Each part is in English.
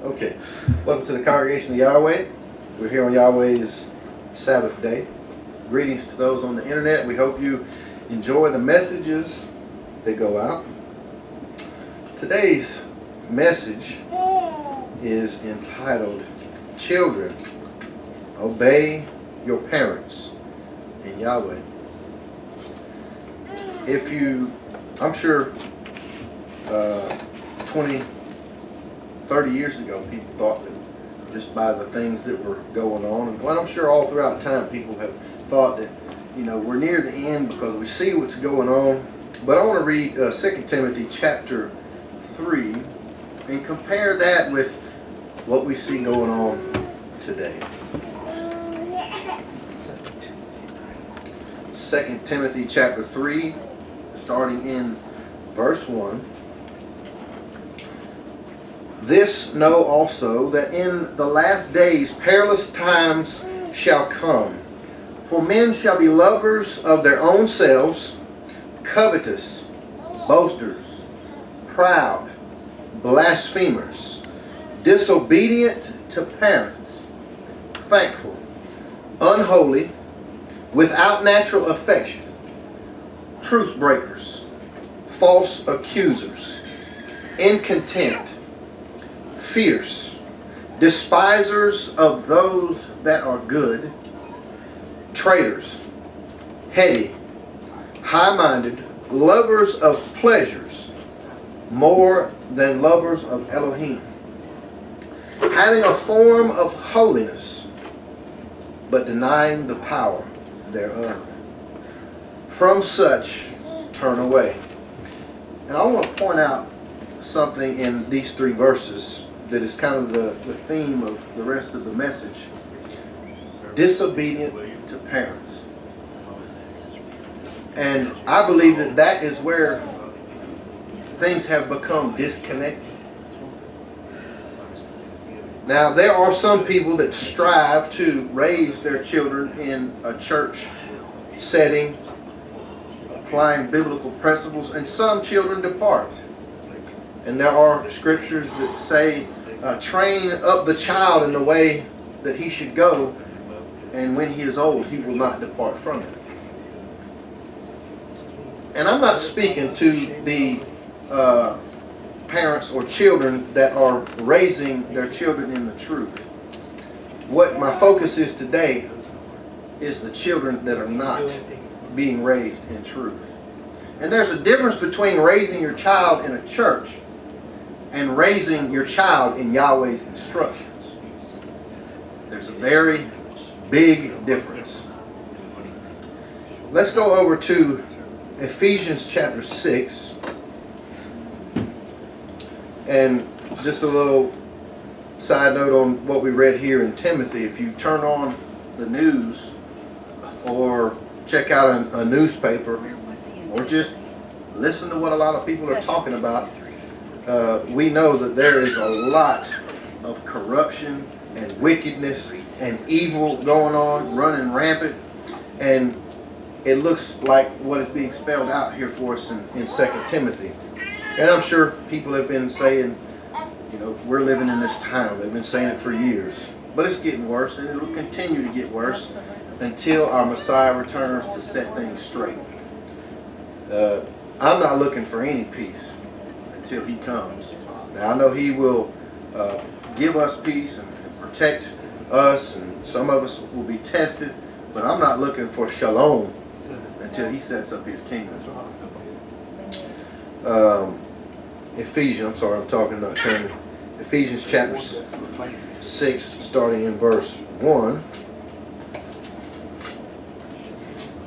Okay, welcome to the congregation of Yahweh. We're here on Yahweh's Sabbath day. Greetings to those on the internet. We hope you enjoy the messages that go out. Today's message is entitled, Children, Obey Your Parents in Yahweh. I'm sure 20, 30 years ago, people thought that just by the things that were going on, and well, I'm sure all throughout time people have thought that, we're near the end because we see what's going on. But I want to read 2 Timothy chapter 3 and compare that with what we see going on today. 2 Timothy chapter 3, starting in verse 1. This know also, that in the last days perilous times shall come. For men shall be lovers of their own selves, covetous, boasters, proud, blasphemers, disobedient to parents, thankful, unholy, without natural affection, truce breakers, false accusers, incontent, fierce, despisers of those that are good, traitors, heady, high-minded, lovers of pleasures more than lovers of Elohim, having a form of holiness, but denying the power thereof. From such turn away. And I want to point out something in these three verses that is kind of the theme of the rest of the message. Disobedient to parents. And I believe that is where things have become disconnected. Now, there are some people that strive to raise their children in a church setting, applying biblical principles, and some children depart. And there are scriptures that say, train up the child in the way that he should go, and when he is old, he will not depart from it. And I'm not speaking to the parents or children that are raising their children in the truth. What my focus is today is the children that are not being raised in truth. And there's a difference between raising your child in a church and raising your child in Yahweh's instructions. There's a very big difference. Let's go over to Ephesians chapter 6. And just a little side note on what we read here in Timothy. If you turn on the news or check out a newspaper or just listen to what a lot of people are talking about, we know that there is a lot of corruption and wickedness and evil going on, running rampant. And it looks like what is being spelled out here for us in 2 Timothy. And I'm sure people have been saying, we're living in this time. They've been saying it for years. But it's getting worse, and it will continue to get worse until our Messiah returns to set things straight. I'm not looking for any peace until he comes. Now, I know he will give us peace and protect us, and some of us will be tested, but I'm not looking for shalom until he sets up his kingdom. Ephesians chapter 6, starting in verse 1.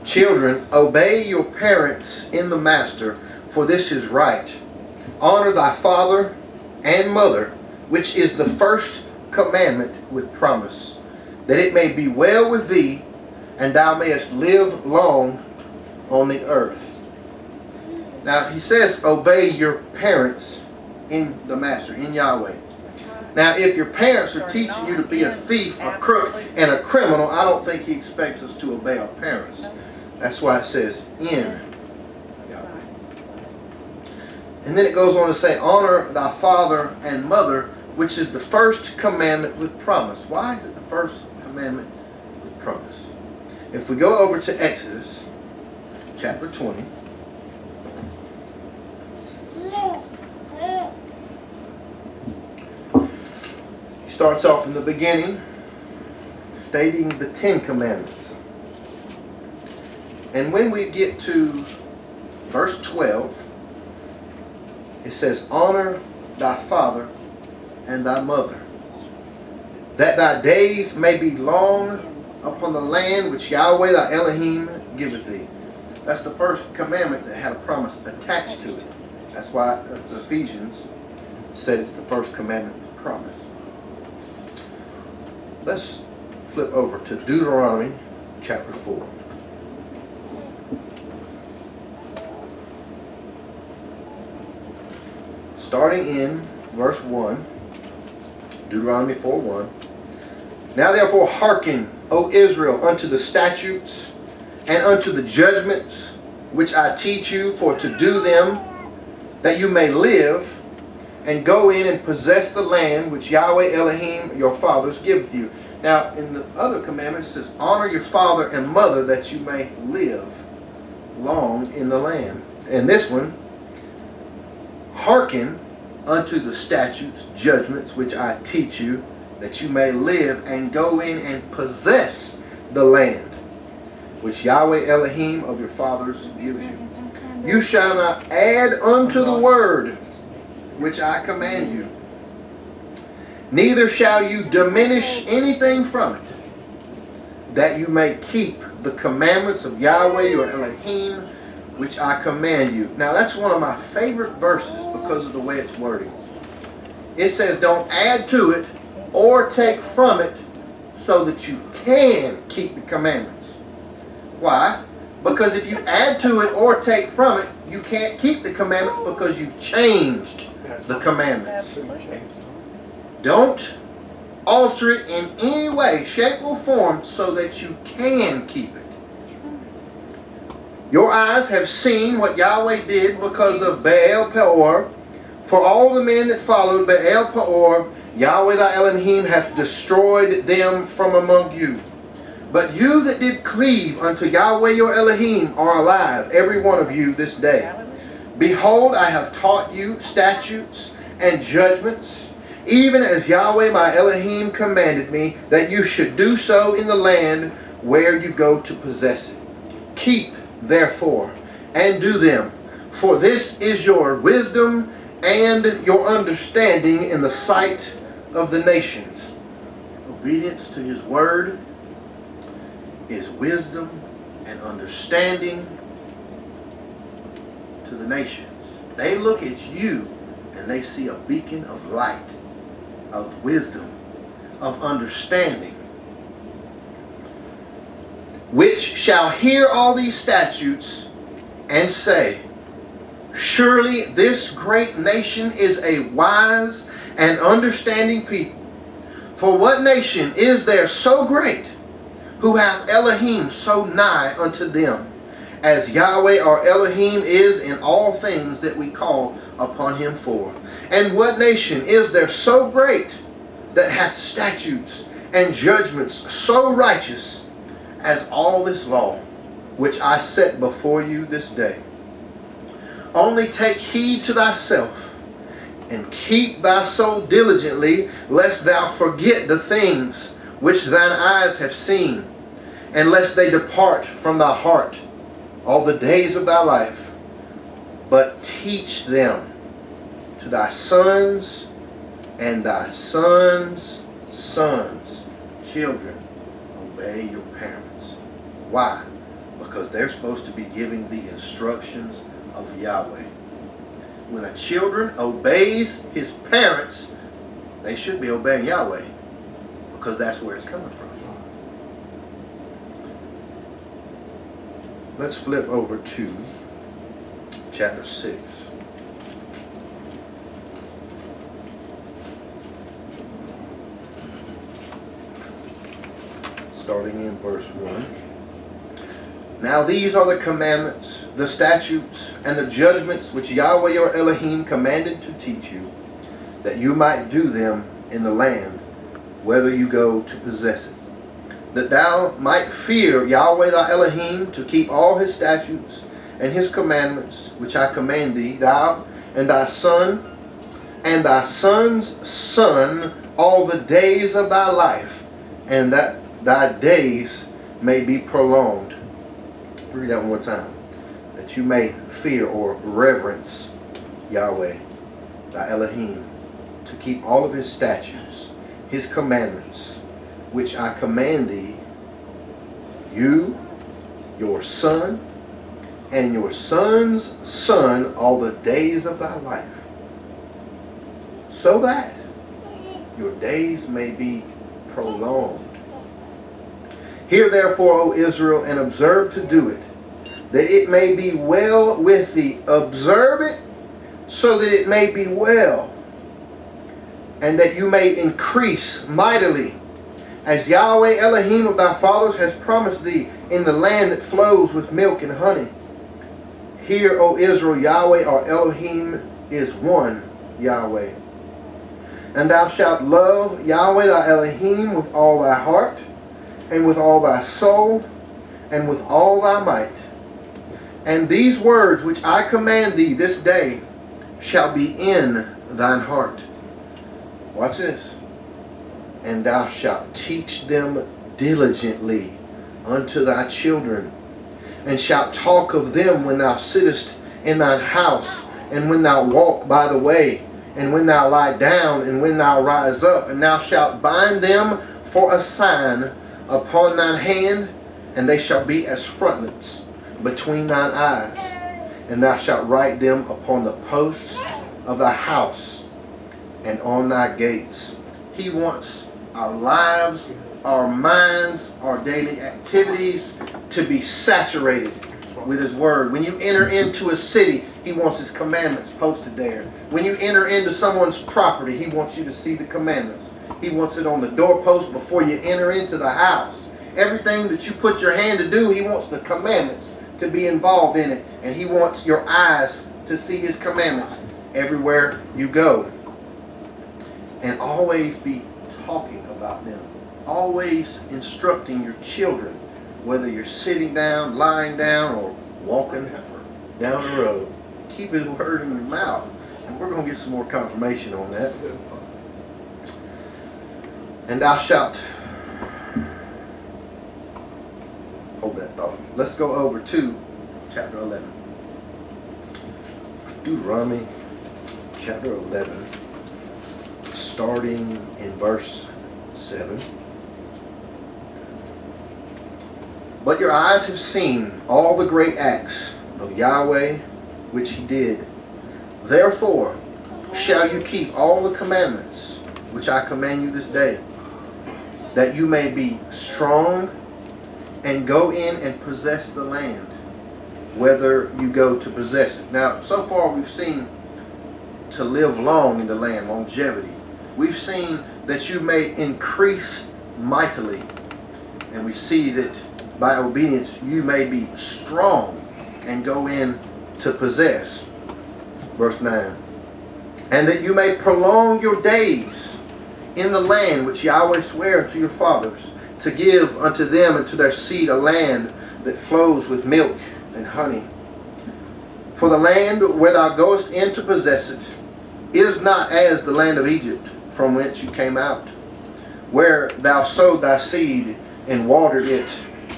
Children, obey your parents in the master, for this is right. Honor thy father and mother, which is the first commandment with promise, that it may be well with thee, and thou mayest live long on the earth. Now, he says, obey your parents in the master, in Yahweh. Now, if your parents are teaching you to be a thief, a crook, and a criminal, I don't think he expects us to obey our parents. That's why it says in Yahweh. And then it goes on to say, honor thy father and mother, which is the first commandment with promise. Why is it the first commandment with promise? If we go over to Exodus chapter 20, he starts off in the beginning stating the 10 commandments. And when we get to verse 12, it says, honor thy father and thy mother, that thy days may be long upon the land which Yahweh thy Elohim giveth thee. That's the first commandment that had a promise attached to it. That's why Ephesians said it's the first commandment with promise. Let's flip over to Deuteronomy chapter 4. Starting in verse 1, Deuteronomy 4:1. Now therefore hearken, O Israel, unto the statutes and unto the judgments which I teach you, for to do them, that you may live, and go in and possess the land which Yahweh Elohim your fathers giveth you. Now in the other commandment it says, honor your father and mother, that you may live long in the land. And this one, hearken unto the statutes, judgments, which I teach you, that you may live and go in and possess the land, which Yahweh Elohim of your fathers gives you. You shall not add unto the word which I command you, neither shall you diminish anything from it, that you may keep the commandments of Yahweh your Elohim, which I command you. Now that's one of my favorite verses because of the way it's worded. It says don't add to it or take from it, so that you can keep the commandments. Why? Because if you add to it or take from it, you can't keep the commandments because you've changed the commandments. Don't alter it in any way, shape, or form so that you can keep it. Your eyes have seen what Yahweh did because of Baal Peor. For all the men that followed Baal Peor, Yahweh thy Elohim hath destroyed them from among you. But you that did cleave unto Yahweh your Elohim are alive, every one of you this day. Behold, I have taught you statutes and judgments, even as Yahweh my Elohim commanded me, that you should do so in the land where you go to possess it. Keep therefore and do them, for this is your wisdom and your understanding in the sight of the nations. Obedience to his word is wisdom and understanding to the nations. They look at you and they see a beacon of light, of wisdom, of understanding, which shall hear all these statutes and say, surely this great nation is a wise and understanding people. For what nation is there so great, who hath Elohim so nigh unto them, as Yahweh our Elohim is in all things that we call upon him for? And what nation is there so great, that hath statutes and judgments so righteous, as all this law which I set before you this day? Only take heed to thyself, and keep thy soul diligently, lest thou forget the things which thine eyes have seen, and lest they depart from thy heart all the days of thy life. But teach them to thy sons and thy sons' sons. Children, obey your parents. Why? Because they're supposed to be giving the instructions of Yahweh. When a children obeys his parents, they should be obeying Yahweh, because that's where it's coming from. Let's flip over to chapter 6. Starting in verse 1. Now these are the commandments, the statutes, and the judgments which Yahweh your Elohim commanded to teach you, that you might do them in the land, whether you go to possess it. That thou might fear Yahweh thy Elohim, to keep all his statutes and his commandments, which I command thee, thou and thy son, and thy son's son, all the days of thy life, and that thy days may be prolonged. Read that one more time. That you may fear or reverence Yahweh, thy Elohim, to keep all of his statutes, his commandments, which I command thee, you, your son, and your son's son, all the days of thy life, so that your days may be prolonged. Hear therefore, O Israel, and observe to do it, that it may be well with thee. Observe it, so that it may be well, and that you may increase mightily, as Yahweh Elohim of thy fathers has promised thee, in the land that flows with milk and honey. Hear, O Israel, Yahweh our Elohim is one Yahweh. And thou shalt love Yahweh thy Elohim with all thy heart, and with all thy soul, and with all thy might. And these words which I command thee this day shall be in thine heart. Watch this. And thou shalt teach them diligently unto thy children, and shalt talk of them when thou sittest in thine house, and when thou walk by the way, and when thou lie down, and when thou rise up. And thou shalt bind them for a sign upon thine hand, and they shall be as frontlets between thine eyes. And thou shalt write them upon the posts of thy house and on thy gates. He wants our lives, our minds, our daily activities to be saturated with his word. When you enter into a city, he wants his commandments posted there. When you enter into someone's property, he wants you to see the commandments. He wants it on the doorpost before you enter into the house. Everything that you put your hand to do, he wants the commandments to be involved in it. And he wants your eyes to see his commandments everywhere you go. And always be talking about them. Always instructing your children, whether you're sitting down, lying down, or walking down the road. Keep his word in your mouth. And we're going to get some more confirmation on that. And thou shalt, hold that thought. Let's go over to chapter 11. Deuteronomy chapter 11, starting in verse 7. But your eyes have seen all the great acts of Yahweh which he did. Therefore shall you keep all the commandments which I command you this day, that you may be strong and go in and possess the land, whether you go to possess it. Now, so far we've seen to live long in the land, longevity. We've seen that you may increase mightily. And we see that by obedience you may be strong and go in to possess. Verse 9. And that you may prolong your days in the land which Yahweh sware to your fathers, to give unto them and to their seed a land that flows with milk and honey. For the land where thou goest in to possess it is not as the land of Egypt, from whence you came out, where thou sowed thy seed and watered it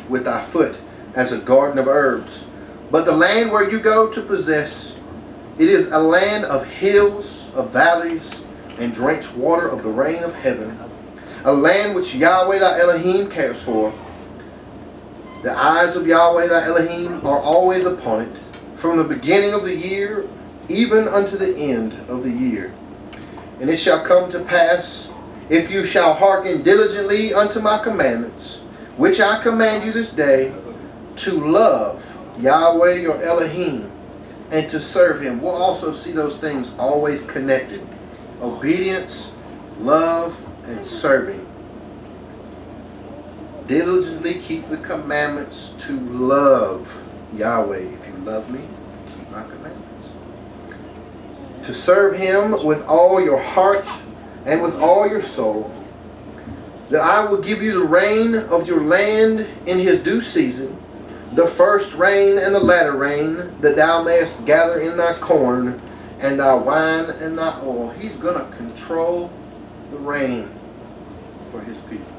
with thy foot as a garden of herbs. But the land where you go to possess, it is a land of hills, of valleys, and drinks water of the rain of heaven, a land which Yahweh thy Elohim cares for. The eyes of Yahweh thy Elohim are always upon it, from the beginning of the year even unto the end of the year. And it shall come to pass, if you shall hearken diligently unto my commandments, which I command you this day, to love Yahweh your Elohim, and to serve him. We'll also see those things always connected. Obedience, love, and serving. Diligently keep the commandments to love Yahweh. If you love me, keep my commandments. To serve him with all your heart and with all your soul, that I will give you the rain of your land in his due season, the first rain and the latter rain, that thou mayest gather in thy corn, and thy wine and thy oil. He's going to control the rain for his people.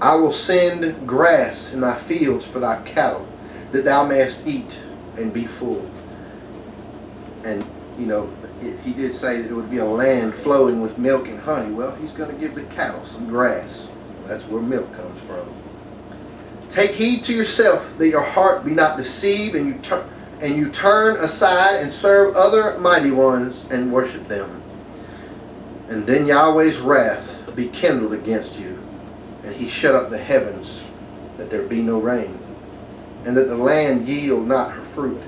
I will send grass in thy fields for thy cattle, that thou mayest eat and be full. And, you know, he did say that it would be a land flowing with milk and honey. Well, he's going to give the cattle some grass. That's where milk comes from. Take heed to yourself that your heart be not deceived, and you turn aside and serve other mighty ones and worship them. And then Yahweh's wrath be kindled against you, and he shut up the heavens, that there be no rain, and that the land yield not her fruit,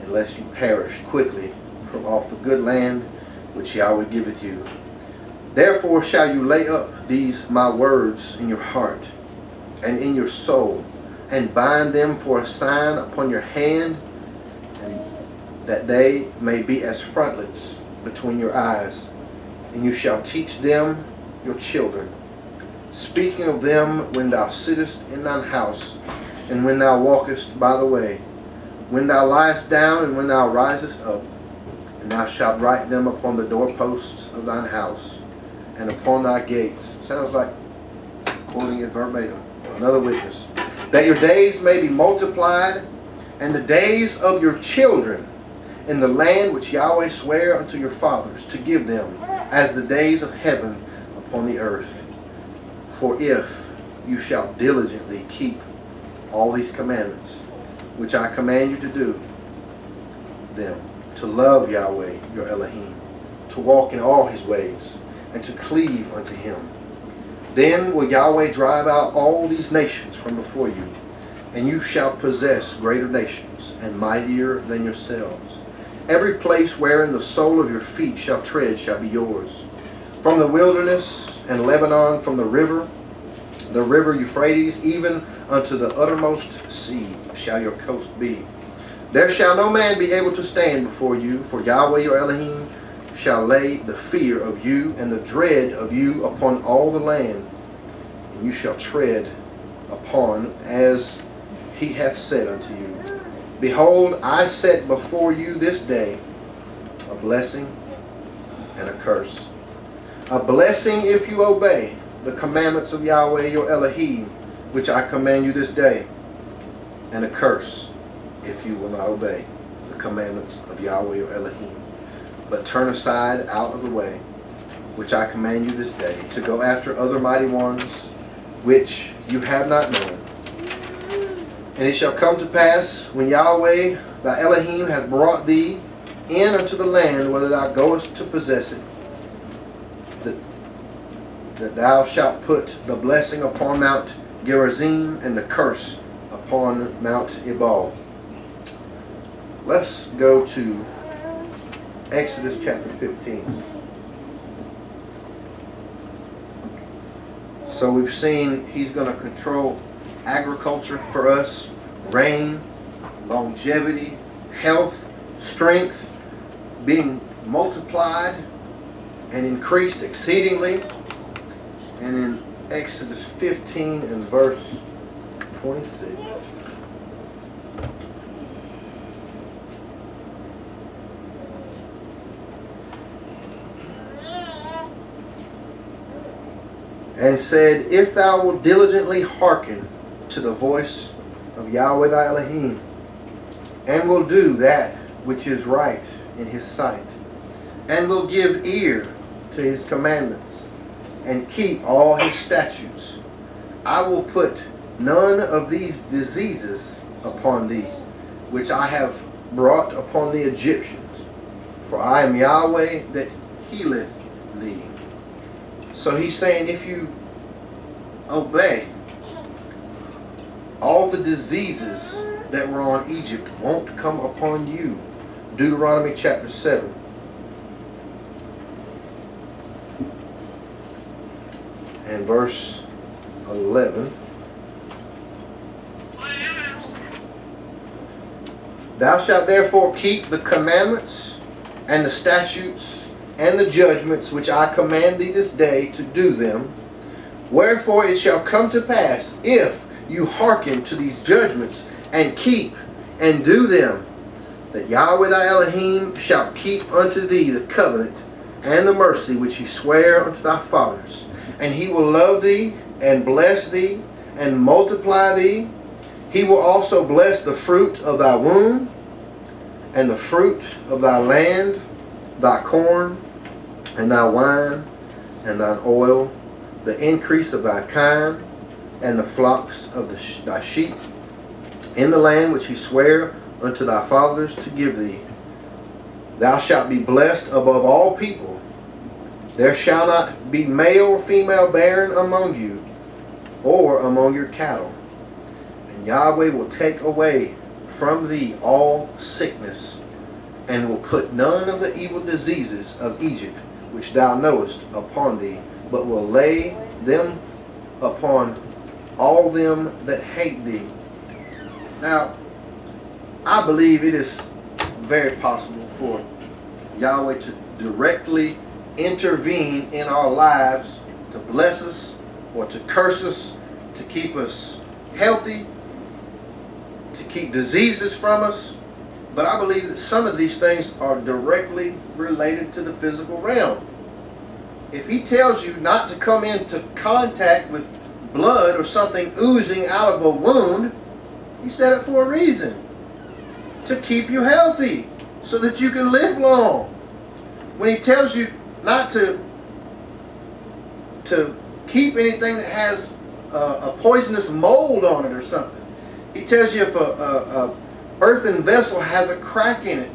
unless you perish quickly from off the good land which Yahweh giveth you. Therefore shall you lay up these my words in your heart and in your soul, and bind them for a sign upon your hand, and that they may be as frontlets between your eyes. And you shall teach them your children, speaking of them when thou sittest in thine house, and when thou walkest by the way, when thou liest down, and when thou risest up. And thou shalt write them upon the doorposts of thine house, and upon thy gates. Sounds like quoting it verbatim. Another witness. That your days may be multiplied, and the days of your children in the land which Yahweh sware unto your fathers to give them, as the days of heaven upon the earth. For if you shall diligently keep all these commandments, which I command you to do them, to love Yahweh your Elohim, to walk in all his ways, and to cleave unto him, then will Yahweh drive out all these nations from before you, and you shall possess greater nations, and mightier than yourselves. Every place wherein the sole of your feet shall tread shall be yours. From the wilderness and Lebanon, from the river Euphrates, even unto the uttermost sea shall your coast be. There shall no man be able to stand before you, for Yahweh your Elohim shall lay the fear of you and the dread of you upon all the land, and you shall tread upon as he hath said unto you. Behold, I set before you this day a blessing and a curse. A blessing if you obey the commandments of Yahweh your Elohim, which I command you this day, and a curse if you will not obey the commandments of Yahweh your Elohim, but turn aside out of the way, which I command you this day, to go after other mighty ones, which you have not known. And it shall come to pass, when Yahweh thy Elohim hath brought thee in unto the land, whether thou goest to possess it, that thou shalt put the blessing upon Mount Gerizim, and the curse upon Mount Ebal. Let's go to Exodus chapter 15. So we've seen he's going to control agriculture for us, rain, longevity, health, strength, being multiplied and increased exceedingly. And in Exodus 15 and verse 26. And said, if thou wilt diligently hearken to the voice of Yahweh thy Elohim, and will do that which is right in his sight, and will give ear to his commandments, and keep all his statutes, I will put none of these diseases upon thee, which I have brought upon the Egyptians, for I am Yahweh that healeth thee. So he's saying, if you obey, all the diseases that were on Egypt won't come upon you. Deuteronomy chapter 7. And verse 11. Thou shalt therefore keep the commandments and the statutes and the judgments which I command thee this day to do them. Wherefore it shall come to pass, if you hearken to these judgments and keep and do them, that Yahweh thy Elohim shall keep unto thee the covenant and the mercy which he sware unto thy fathers. And he will love thee and bless thee and multiply thee. He will also bless the fruit of thy womb and the fruit of thy land, thy corn and thy wine and thine oil, the increase of thy kind and the flocks of thy sheep, in the land which he sware unto thy fathers to give thee. Thou shalt be blessed above all people. There shall not be male or female barren among you, or among your cattle. And Yahweh will take away from thee all sickness, and will put none of the evil diseases of Egypt, which thou knowest, upon thee, but will lay them upon all them that hate thee. Now, I believe it is very possible for Yahweh to directly intervene in our lives, to bless us or to curse us, to keep us healthy, to keep diseases from us. But I believe that some of these things are directly related to the physical realm. If he tells you not to come into contact with blood or something oozing out of a wound, he said it for a reason. To keep you healthy, so that you can live long. When he tells you not to keep anything that has a poisonous mold on it or something. He tells you if a earthen vessel has a crack in it,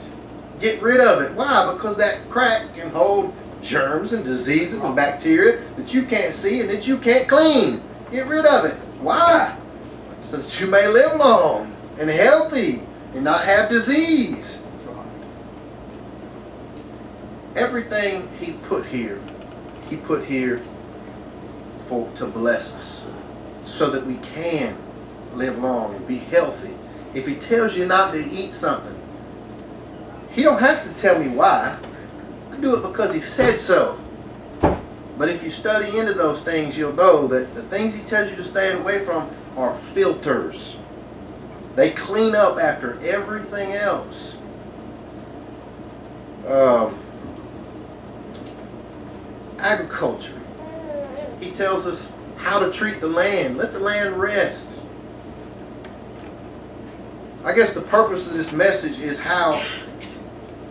get rid of it. Why? Because that crack can hold germs and diseases and bacteria that you can't see and that you can't clean. Get rid of it. Why? So that you may live long and healthy and not have disease. Everything he put here to bless us, so that we can live long and be healthy. If he tells you not to eat something, he don't have to tell me why. I do it because he said so. But if you study into those things, you'll know that the things he tells you to stay away from are filters. They clean up after everything else. Agriculture. He tells us how to treat the land. Let the land rest. I guess the purpose of this message is how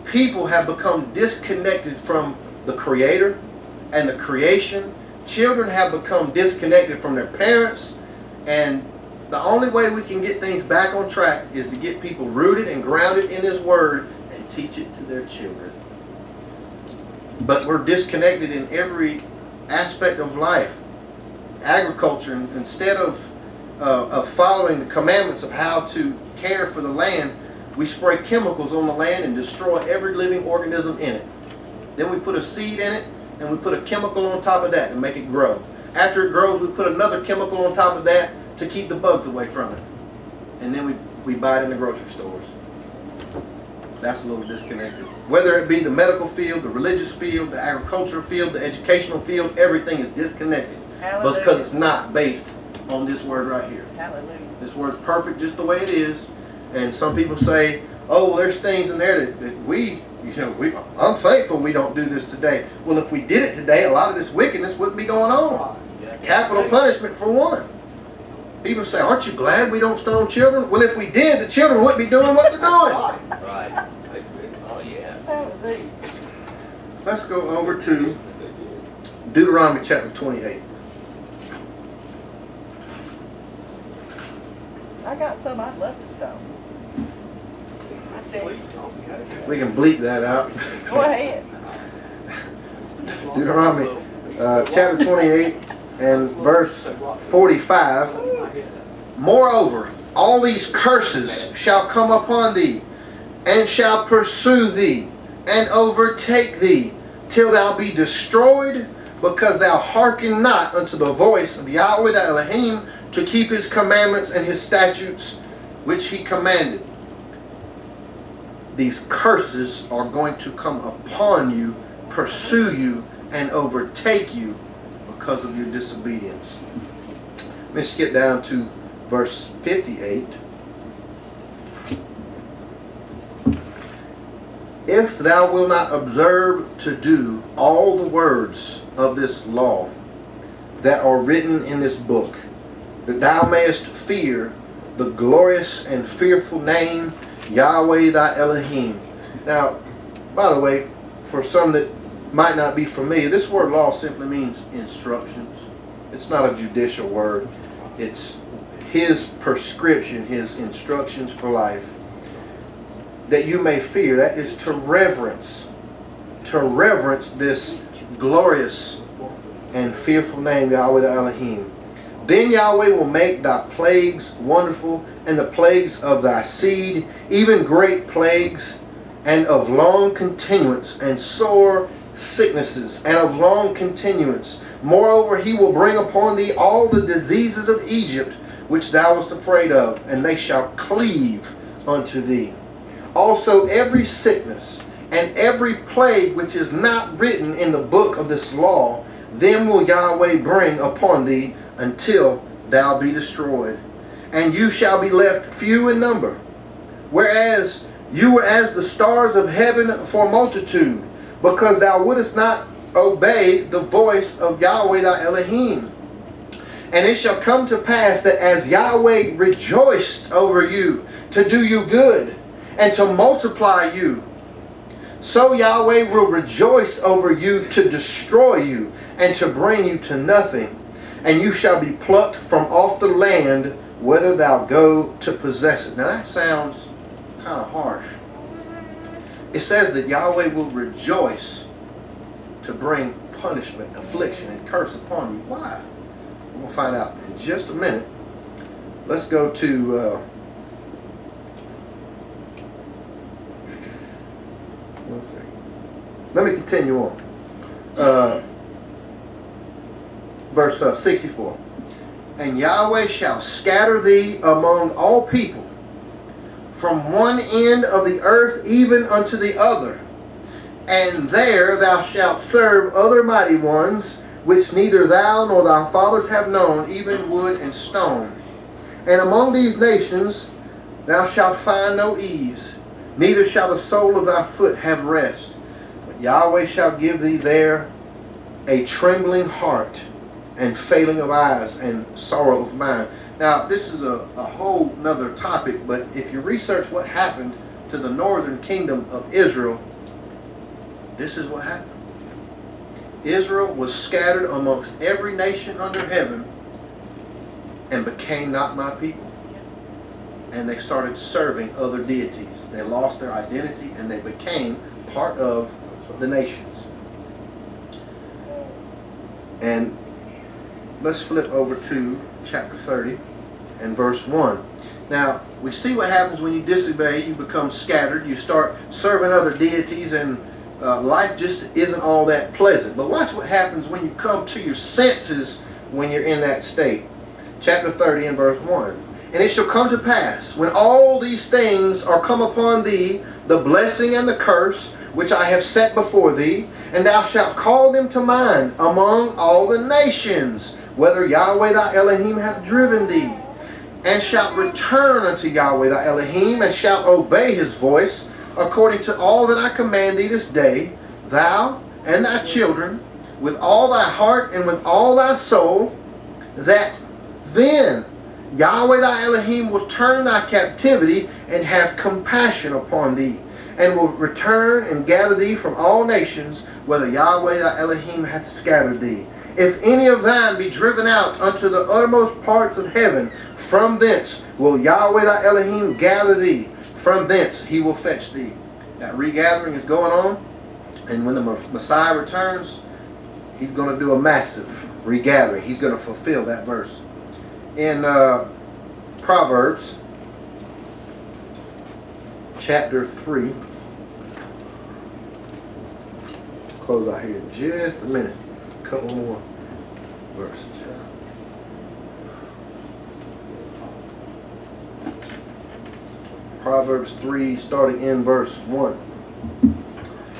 people have become disconnected from the Creator and the creation. Children have become disconnected from their parents, and the only way we can get things back on track is to get people rooted and grounded in His Word and teach it to their children. But we're disconnected in every aspect of life. Agriculture, instead of following the commandments of how to care for the land, we spray chemicals on the land and destroy every living organism in it. Then we put a seed in it and we put a chemical on top of that to make it grow. After it grows, we put another chemical on top of that to keep the bugs away from it. And then we buy it in the grocery stores. That's a little disconnected. Whether it be the medical field, the religious field, the agricultural field, the educational field, everything is disconnected. Hallelujah. Because it's not based on this word right here. Hallelujah. This word's perfect just the way it is. And some people say, oh, well, there's things in there that I'm thankful we don't do this today. Well, if we did it today, a lot of this wickedness wouldn't be going on. Capital punishment for one. People say, aren't you glad we don't stone children? Well, if we did, the children wouldn't be doing what they're doing. Right. Oh, yeah. Let's go over to Deuteronomy chapter 28. I got some I'd love to stone. I tell you. We can bleep that out. Go ahead. Deuteronomy chapter 28 and verse 45. Moreover, all these curses shall come upon thee, and shall pursue thee, and overtake thee, till thou be destroyed, because thou hearken not unto the voice of Yahweh thy Elohim, to keep His commandments and His statutes, which He commanded. these curses are going to come upon you, pursue you, and overtake you because of your disobedience. Let me skip down to verse 58. If thou wilt not observe to do all the words of this law that are written in this book, that thou mayest fear the glorious and fearful name Yahweh thy Elohim. Now, by the way, for some that might not be familiar, this word law simply means instructions. It's not a judicial word. It's his prescription, his instructions for life. That you may fear, that is to reverence. To reverence this glorious and fearful name, Yahweh the Elohim. Then Yahweh will make thy plagues wonderful, and the plagues of thy seed, even great plagues, and of long continuance, and sore sicknesses, and of long continuance. Moreover, he will bring upon thee all the diseases of Egypt, which thou wast afraid of, and they shall cleave unto thee. Also every sickness and every plague which is not written in the book of this law, them will Yahweh bring upon thee until thou be destroyed. And you shall be left few in number, whereas you were as the stars of heaven for multitude, because thou wouldest not obey the voice of Yahweh thy Elohim. And it shall come to pass that as Yahweh rejoiced over you to do you good and to multiply you, so Yahweh will rejoice over you to destroy you and to bring you to nothing. And you shall be plucked from off the land whither thou go to possess it. Now that sounds kind of harsh. It says that Yahweh will rejoice to bring punishment, affliction, and curse upon you. Why? We'll find out in just a minute. Let's go to let's see. Let me continue on. Verse 64. And Yahweh shall scatter thee among all people, from one end of the earth even unto the other. And there thou shalt serve other mighty ones, which neither thou nor thy fathers have known, even wood and stone. And among these nations thou shalt find no ease, neither shall the sole of thy foot have rest. But Yahweh shall give thee there a trembling heart, and failing of eyes, and sorrow of mind. Now, this is a whole nother topic, but if you research what happened to the northern kingdom of Israel, this is what happened. Israel was scattered amongst every nation under heaven and became not my people. And they started serving other deities. They lost their identity and they became part of the nations. And let's flip over to chapter 30 and verse 1. Now, we see what happens when you disobey. You become scattered. You start serving other deities, and life just isn't all that pleasant. But watch what happens when you come to your senses when you're in that state. Chapter 30 and verse 1. And it shall come to pass, when all these things are come upon thee, the blessing and the curse, which I have set before thee, and thou shalt call them to mind among all the nations, whether Yahweh thy Elohim hath driven thee, and shalt return unto Yahweh thy Elohim, and shalt obey his voice, according to all that I command thee this day, thou and thy children, with all thy heart and with all thy soul, that then Yahweh thy Elohim will turn thy captivity and have compassion upon thee, and will return and gather thee from all nations, whether Yahweh thy Elohim hath scattered thee. If any of thine be driven out unto the uttermost parts of heaven, from thence will Yahweh thy Elohim gather thee. From thence he will fetch thee. That regathering is going on. And when the Messiah returns, he's going to do a massive regathering. He's going to fulfill that verse. In Proverbs chapter 3. Close out here in just a minute. A couple more verses. Proverbs 3, starting in verse 1.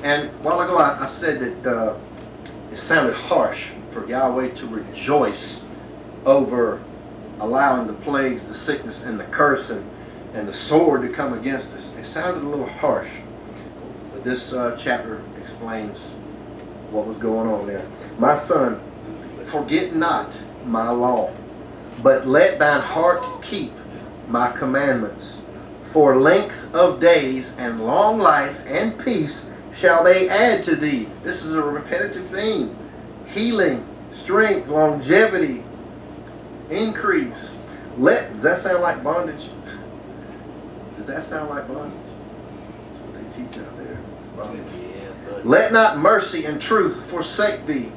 And a while ago I said that it sounded harsh for Yahweh to rejoice over allowing the plagues, the sickness, and the curse, and the sword to come against us. It sounded a little harsh. But this chapter explains what was going on there. My son, forget not my law, but let thine heart keep my commandments. For length of days and long life and peace shall they add to thee. This is a repetitive theme. Healing, strength, longevity, increase. Does that sound like bondage? Does that sound like bondage? That's what they teach out there. Bondage. Let not mercy and truth forsake thee.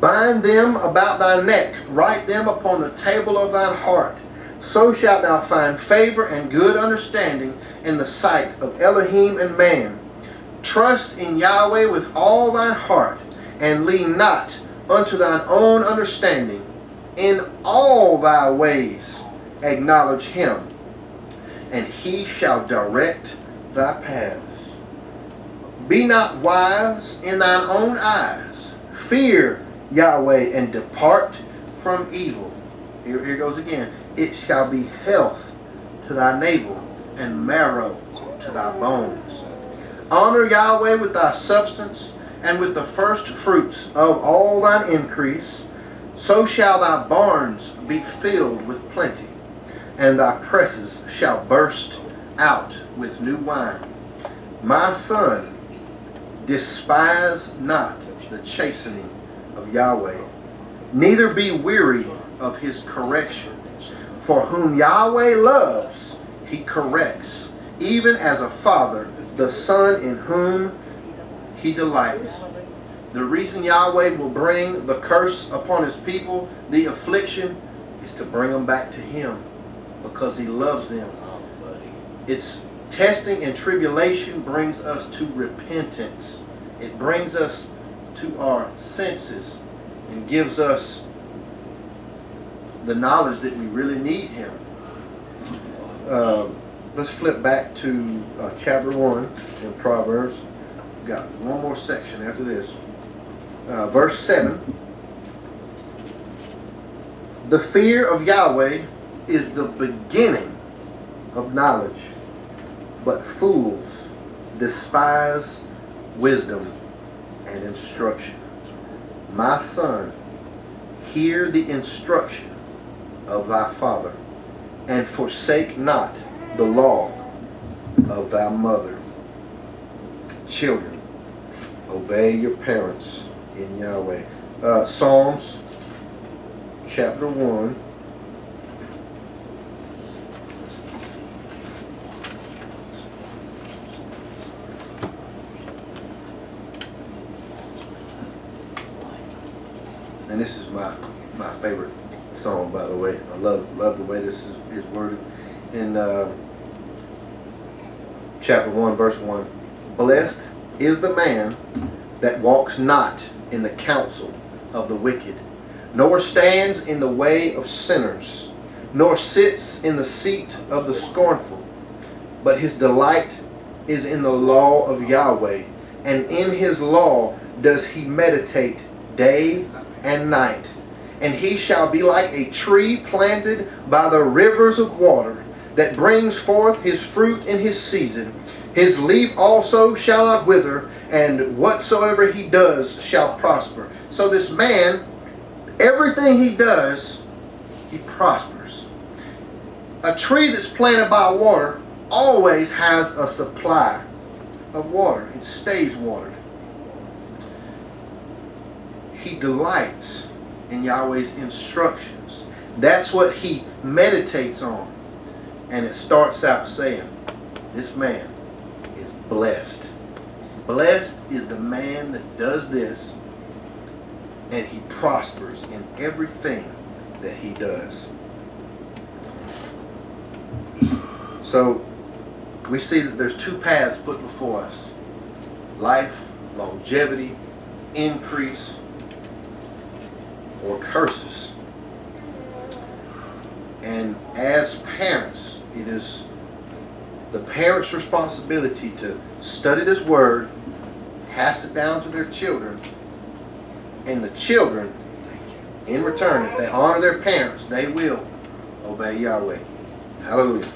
Bind them about thy neck, write them upon the table of thine heart. So shalt thou find favor and good understanding in the sight of Elohim and man. Trust in Yahweh with all thine heart, and lean not unto thine own understanding. In all thy ways acknowledge him, and he shall direct thy paths. Be not wise in thine own eyes. Fear Yahweh and depart from evil. Here goes again. It shall be health to thy navel and marrow to thy bones. Honor Yahweh with thy substance and with the first fruits of all thine increase. So shall thy barns be filled with plenty, and thy presses shall burst out with new wine. My son, despise not the chastening of Yahweh, neither be weary of his correction. For whom Yahweh loves, he corrects, even as a father the son in whom he delights. The reason Yahweh will bring the curse upon his people, the affliction, is to bring them back to him, because he loves them. It's testing and tribulation brings us to repentance. It brings us to our senses and gives us the knowledge that we really need him. Let's flip back to chapter 1 in Proverbs. We've got one more section after this. Verse 7. The fear of Yahweh is the beginning of knowledge, but fools despise wisdom and instruction. My son, hear the instruction of thy father, and forsake not the law of thy mother. Children, obey your parents in Yahweh. Psalms chapter 1. And this is my favorite song, by the way. I love the way this is worded. In chapter 1, verse 1. Blessed is the man that walks not in the counsel of the wicked, nor stands in the way of sinners, nor sits in the seat of the scornful. But his delight is in the law of Yahweh, and in his law does he meditate day and night. And he shall be like a tree planted by the rivers of water, that brings forth his fruit in his season. His leaf also shall not wither, and whatsoever he does shall prosper. So this man, everything he does, he prospers. A tree that's planted by water always has a supply of water. It stays watered. He delights in Yahweh's instructions. That's what he meditates on. And it starts out saying, this man is blessed. Blessed is the man that does this, and he prospers in everything that he does. So we see that there's two paths put before us: life, longevity, increase, or curses. And as parents, it is the parents' responsibility to study this word, pass it down to their children, and the children, in return, if they honor their parents, they will obey Yahweh. Hallelujah.